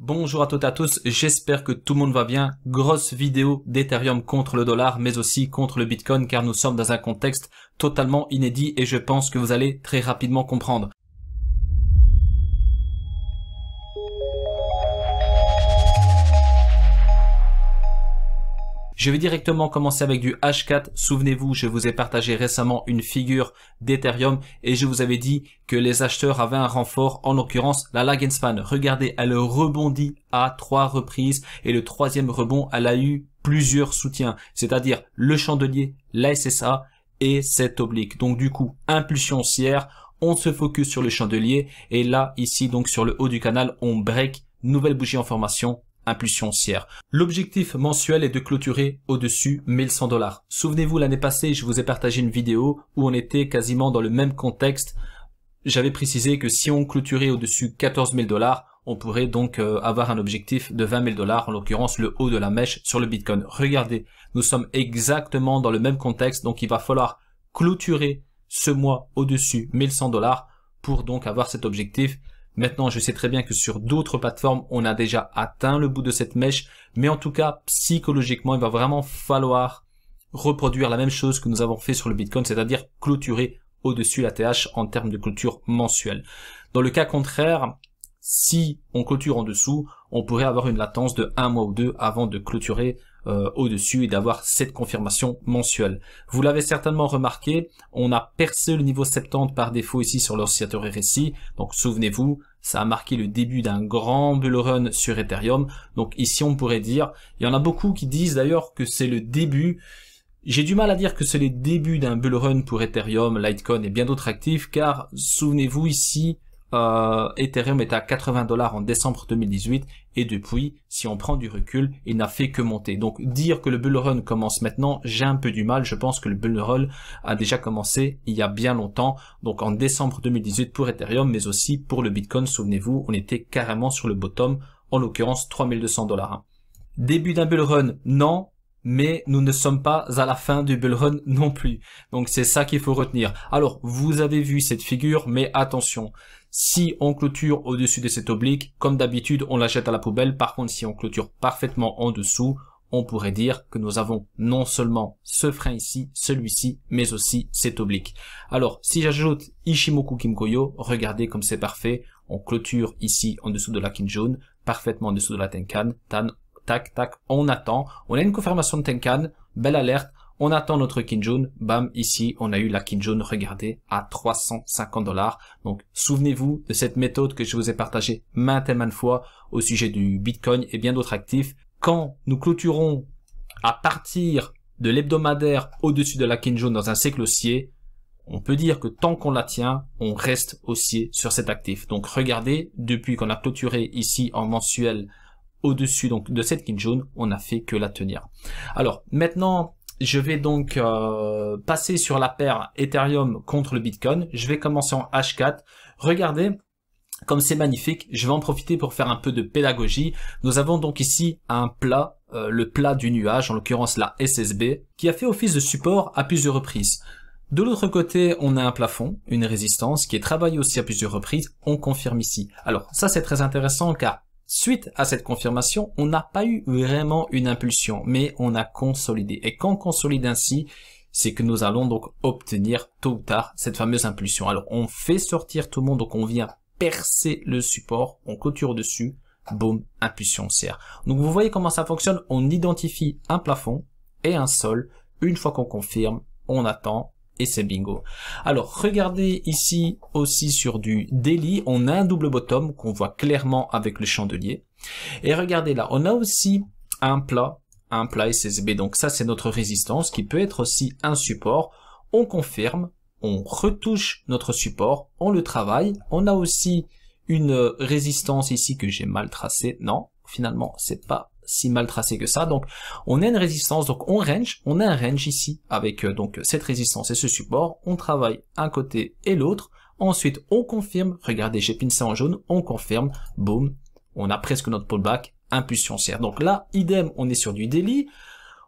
Bonjour à toutes et à tous, j'espère que tout le monde va bien. Grosse vidéo d'Ethereum contre le dollar, mais aussi contre le Bitcoin, car nous sommes dans un contexte totalement inédit et je pense que vous allez très rapidement comprendre. Je vais directement commencer avec du H4. Souvenez-vous, je vous ai partagé récemment une figure d'Ethereum et je vous avais dit que les acheteurs avaient un renfort, en l'occurrence la lag and span. Regardez, elle rebondit à 3 reprises et le troisième rebond, elle a eu plusieurs soutiens, c'est-à-dire le chandelier, la SSA et cette oblique. Donc du coup, impulsion haussière, on se focus sur le chandelier et là, ici, donc sur le haut du canal, on break, nouvelle bougie en formation, impulsion haussière. L'objectif mensuel est de clôturer au-dessus 1100 $. Souvenez-vous, l'année passée, je vous ai partagé une vidéo où on était quasiment dans le même contexte. J'avais précisé que si on clôturait au-dessus 14 000 $, on pourrait donc avoir un objectif de 20 000 $, en l'occurrence le haut de la mèche sur le Bitcoin. Regardez, nous sommes exactement dans le même contexte, donc il va falloir clôturer ce mois au-dessus 1100 $ pour donc avoir cet objectif. Maintenant, je sais très bien que sur d'autres plateformes, on a déjà atteint le bout de cette mèche, mais en tout cas, psychologiquement, il va vraiment falloir reproduire la même chose que nous avons fait sur le Bitcoin, c'est-à-dire clôturer au-dessus la TH en termes de clôture mensuelle. Dans le cas contraire, si on clôture en dessous, on pourrait avoir une latence de 1 mois ou 2 avant de clôturer au-dessus et d'avoir cette confirmation mensuelle. Vous l'avez certainement remarqué, on a percé le niveau 70 par défaut ici sur l'oscillateur RSI. Donc souvenez-vous, ça a marqué le début d'un grand bull run sur Ethereum. Donc ici on pourrait dire, il y en a beaucoup qui disent d'ailleurs que c'est le début. J'ai du mal à dire que c'est le début d'un bull run pour Ethereum, Litecoin et bien d'autres actifs, car souvenez-vous ici, Ethereum est à 80 $ en décembre 2018 et depuis, si on prend du recul, il n'a fait que monter. Donc dire que le bull run commence maintenant, j'ai un peu du mal. Je pense que le bull run a déjà commencé il y a bien longtemps, donc en décembre 2018 pour Ethereum, mais aussi pour le Bitcoin. Souvenez-vous, on était carrément sur le bottom, en l'occurrence 3200 $. Début d'un bull run, non. Mais nous ne sommes pas à la fin du bull run non plus. Donc c'est ça qu'il faut retenir. Alors, vous avez vu cette figure, mais attention. Si on clôture au-dessus de cette oblique, comme d'habitude, on la jette à la poubelle. Par contre, si on clôture parfaitement en dessous, on pourrait dire que nous avons non seulement ce frein ici, celui-ci, mais aussi cette oblique. Alors, si j'ajoute Ichimoku Kimkoyo, regardez comme c'est parfait. On clôture ici en dessous de la Kinjun, parfaitement en dessous de la Tenkan, Tan. Tac, tac, on attend, on a une confirmation de Tenkan, belle alerte, on attend notre Kinjun, bam, ici, on a eu la Kinjun, regardez, à 350 $. Donc, souvenez-vous de cette méthode que je vous ai partagée maintes et maintes fois au sujet du Bitcoin et bien d'autres actifs. Quand nous clôturons à partir de l'hebdomadaire au-dessus de la Kinjun dans un cycle haussier, on peut dire que tant qu'on la tient, on reste haussier sur cet actif. Donc, regardez, depuis qu'on a clôturé ici en mensuel, au-dessus donc de cette Kinjun, on n'a fait que la tenir. Alors maintenant, je vais donc passer sur la paire Ethereum contre le Bitcoin. Je vais commencer en H4. Regardez comme c'est magnifique. Je vais en profiter pour faire un peu de pédagogie. Nous avons donc ici un plat, le plat du nuage, en l'occurrence la SSB, qui a fait office de support à plusieurs reprises. De l'autre côté, on a un plafond, une résistance qui est travaillée aussi à plusieurs reprises. On confirme ici. Alors ça c'est très intéressant car suite à cette confirmation, on n'a pas eu vraiment une impulsion, mais on a consolidé. Et quand on consolide ainsi, c'est que nous allons donc obtenir tôt ou tard cette fameuse impulsion. Alors, on fait sortir tout le monde, donc on vient percer le support, on clôture dessus, boum, impulsion haussière. Donc, vous voyez comment ça fonctionne. On identifie un plafond et un sol. Une fois qu'on confirme, on attend. Et c'est bingo. Alors, regardez ici aussi sur du daily, on a un double bottom qu'on voit clairement avec le chandelier. Et regardez là, on a aussi un plat SSB. Donc ça, c'est notre résistance qui peut être aussi un support. On confirme, on retouche notre support, on le travaille. On a aussi une résistance ici que j'ai mal tracée. Non, finalement, c'est pas si mal tracé que ça. Donc on a une résistance, donc on a un range ici avec donc cette résistance et ce support. On travaille un côté et l'autre, ensuite on confirme, regardez, j'ai pincé en jaune, on confirme, boum, on a presque notre pullback, impulsion haussière. Donc là, idem, on est sur du daily.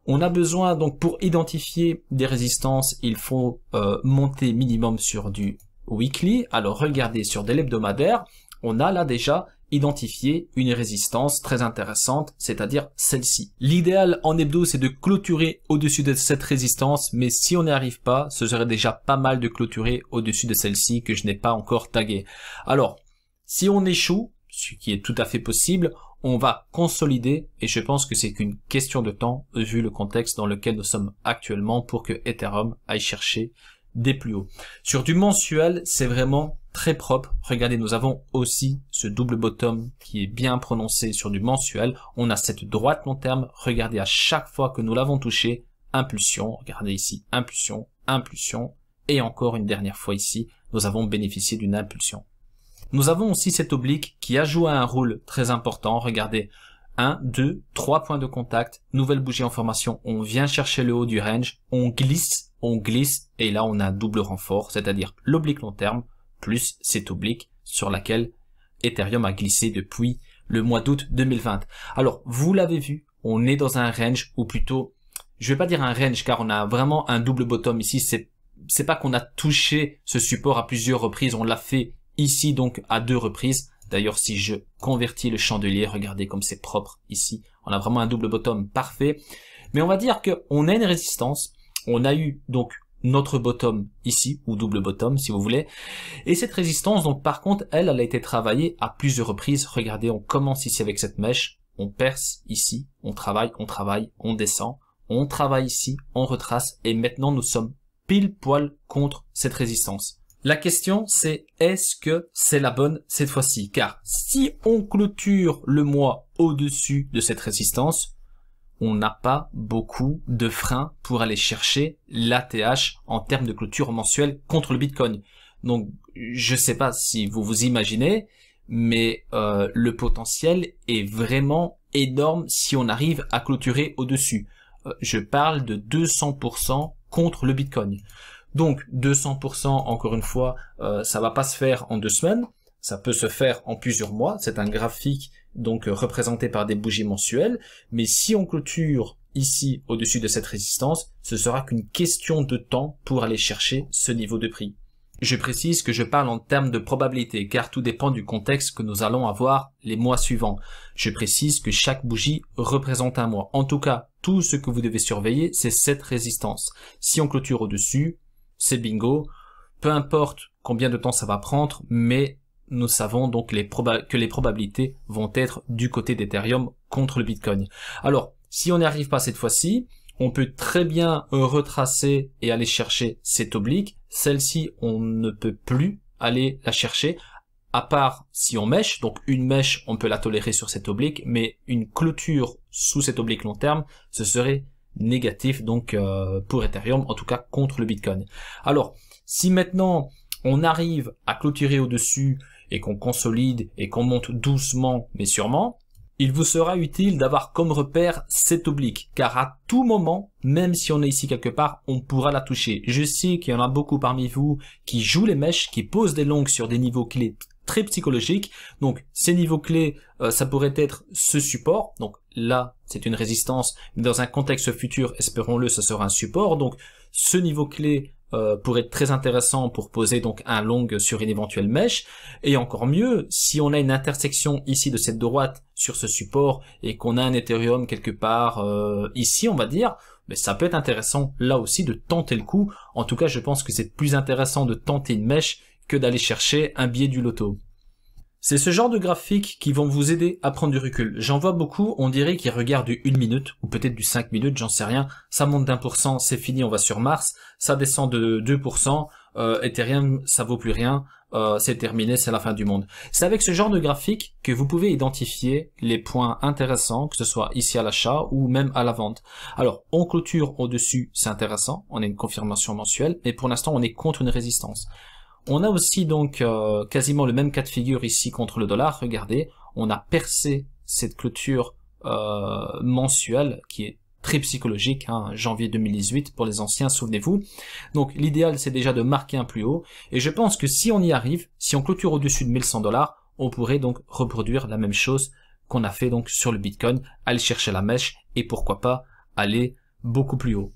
On a besoin donc pour identifier des résistances, il faut monter minimum sur du weekly. Alors regardez sur de l'hebdomadaire, on a là déjà identifier une résistance très intéressante, c'est-à-dire celle-ci. L'idéal en hebdo, c'est de clôturer au-dessus de cette résistance, mais si on n'y arrive pas, ce serait déjà pas mal de clôturer au-dessus de celle-ci que je n'ai pas encore taguée. Alors, si on échoue, ce qui est tout à fait possible, on va consolider, et je pense que c'est qu'une question de temps, vu le contexte dans lequel nous sommes actuellement, pour que Ethereum aille chercher des plus hauts. Sur du mensuel, c'est vraiment très propre. Regardez, nous avons aussi ce double bottom qui est bien prononcé sur du mensuel. On a cette droite long terme. Regardez, à chaque fois que nous l'avons touché, impulsion. Regardez ici, impulsion, impulsion. Et encore une dernière fois ici, nous avons bénéficié d'une impulsion. Nous avons aussi cet oblique qui a joué un rôle très important. Regardez, 1, 2, 3 points de contact, nouvelle bougie en formation, on vient chercher le haut du range, on glisse, et là on a un double renfort, c'est-à-dire l'oblique long terme, plus cet oblique sur laquelle Ethereum a glissé depuis le mois d'août 2020. Alors, vous l'avez vu, on est dans un range, ou plutôt, je vais pas dire un range, car on a vraiment un double bottom ici, c'est pas qu'on a touché ce support à plusieurs reprises, on l'a fait ici donc à 2 reprises. D'ailleurs, si je convertis le chandelier, regardez comme c'est propre ici. On a vraiment un double bottom parfait. Mais on va dire qu'on a une résistance. On a eu donc notre bottom ici, ou double bottom si vous voulez. Et cette résistance, donc par contre, elle a été travaillée à plusieurs reprises. Regardez, on commence ici avec cette mèche. On perce ici, on travaille, on descend. On travaille ici, on retrace. Et maintenant, nous sommes pile poil contre cette résistance. La question, c'est est-ce que c'est la bonne cette fois-ci? Car si on clôture le mois au-dessus de cette résistance, on n'a pas beaucoup de freins pour aller chercher l'ATH en termes de clôture mensuelle contre le Bitcoin. Donc, je sais pas si vous vous imaginez, mais le potentiel est vraiment énorme si on arrive à clôturer au-dessus. Je parle de 200% contre le Bitcoin. Donc 200%, encore une fois, ça va pas se faire en 2 semaines, ça peut se faire en plusieurs mois. C'est un graphique donc représenté par des bougies mensuelles, mais si on clôture ici au-dessus de cette résistance, ce sera qu'une question de temps pour aller chercher ce niveau de prix. Je précise que je parle en termes de probabilité, car tout dépend du contexte que nous allons avoir les mois suivants. Je précise que chaque bougie représente un mois. En tout cas, tout ce que vous devez surveiller, c'est cette résistance. Si on clôture au-dessus, c'est bingo, peu importe combien de temps ça va prendre, mais nous savons donc que les probabilités vont être du côté d'Ethereum contre le Bitcoin. Alors, si on n'y arrive pas cette fois-ci, on peut très bien retracer et aller chercher cette oblique. Celle-ci, on ne peut plus aller la chercher, à part si on mèche. Donc une mèche, on peut la tolérer sur cette oblique, mais une clôture sous cette oblique long terme, ce serait négatif donc pour Ethereum, en tout cas contre le Bitcoin. Alors, si maintenant on arrive à clôturer au-dessus et qu'on consolide et qu'on monte doucement mais sûrement, il vous sera utile d'avoir comme repère cette oblique, car à tout moment, même si on est ici quelque part, on pourra la toucher. Je sais qu'il y en a beaucoup parmi vous qui jouent les mèches, qui posent des longues sur des niveaux clés très psychologiques. Donc ces niveaux clés, ça pourrait être ce support. Donc là, c'est une résistance, mais dans un contexte futur, espérons-le, ce sera un support. Donc ce niveau clé pourrait être très intéressant pour poser donc un long sur une éventuelle mèche. Et encore mieux, si on a une intersection ici de cette droite sur ce support et qu'on a un Ethereum quelque part ici, on va dire, mais ça peut être intéressant là aussi de tenter le coup. En tout cas, je pense que c'est plus intéressant de tenter une mèche que d'aller chercher un billet du loto. C'est ce genre de graphiques qui vont vous aider à prendre du recul. J'en vois beaucoup, on dirait qu'ils regardent du 1 minute, ou peut-être du 5 minutes, j'en sais rien. Ça monte d'1%, c'est fini, on va sur Mars. Ça descend de 2%, Ethereum, ça vaut plus rien, c'est terminé, c'est la fin du monde. C'est avec ce genre de graphique que vous pouvez identifier les points intéressants, que ce soit ici à l'achat ou même à la vente. Alors, on clôture au-dessus, c'est intéressant, on a une confirmation mensuelle, mais pour l'instant, on est contre une résistance. On a aussi donc quasiment le même cas de figure ici contre le dollar. Regardez, on a percé cette clôture mensuelle qui est très psychologique, hein, janvier 2018 pour les anciens, souvenez-vous. Donc l'idéal c'est déjà de marquer un plus haut. Et je pense que si on y arrive, si on clôture au-dessus de 1100 $, on pourrait donc reproduire la même chose qu'on a fait donc sur le Bitcoin, aller chercher la mèche et pourquoi pas aller beaucoup plus haut.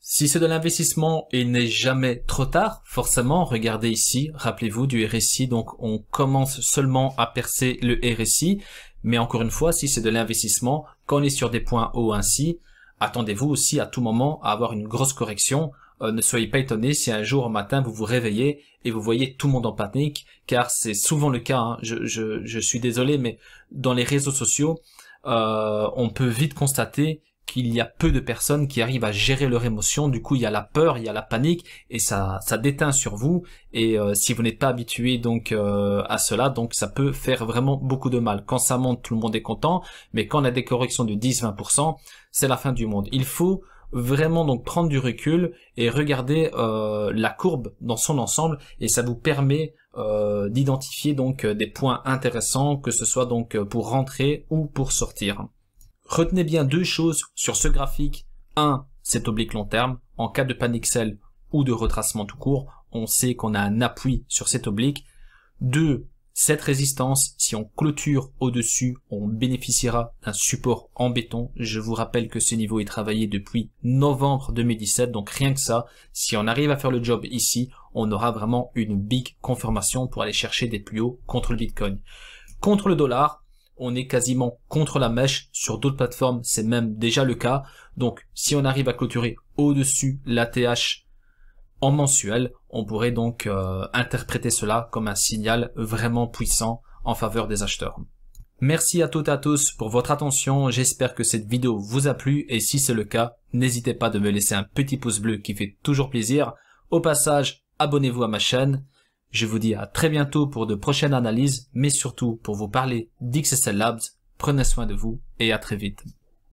Si c'est de l'investissement, il n'est jamais trop tard. Forcément, regardez ici, rappelez-vous du RSI, donc on commence seulement à percer le RSI. Mais encore une fois, si c'est de l'investissement, quand on est sur des points hauts ainsi, attendez-vous aussi à tout moment à avoir une grosse correction. Ne soyez pas étonnés si un jour au matin vous vous réveillez et vous voyez tout le monde en panique, car c'est souvent le cas, hein. Je suis désolé, mais dans les réseaux sociaux, on peut vite constater qu'il y a peu de personnes qui arrivent à gérer leurs émotions. Du coup, il y a la peur, il y a la panique, et ça déteint sur vous. Et si vous n'êtes pas habitué donc à cela, donc ça peut faire vraiment beaucoup de mal. Quand ça monte, tout le monde est content, mais quand on a des corrections de 10-20%, c'est la fin du monde. Il faut vraiment donc prendre du recul et regarder la courbe dans son ensemble, et ça vous permet d'identifier donc des points intéressants, que ce soit donc pour rentrer ou pour sortir. Retenez bien deux choses sur ce graphique. 1, cet oblique long terme. En cas de panic sell ou de retracement tout court, on sait qu'on a un appui sur cet oblique. 2, cette résistance, si on clôture au-dessus, on bénéficiera d'un support en béton. Je vous rappelle que ce niveau est travaillé depuis novembre 2017, donc rien que ça, si on arrive à faire le job ici, on aura vraiment une big confirmation pour aller chercher des plus hauts contre le Bitcoin. Contre le dollar, on est quasiment contre la mèche. Sur d'autres plateformes, c'est même déjà le cas. Donc, si on arrive à clôturer au-dessus l'ATH en mensuel, on pourrait donc interpréter cela comme un signal vraiment puissant en faveur des acheteurs. Merci à toutes et à tous pour votre attention. J'espère que cette vidéo vous a plu, et si c'est le cas, n'hésitez pas de me laisser un petit pouce bleu qui fait toujours plaisir. Au passage, abonnez-vous à ma chaîne. Je vous dis à très bientôt pour de prochaines analyses, mais surtout pour vous parler d'XSL Labs. Prenez soin de vous et à très vite.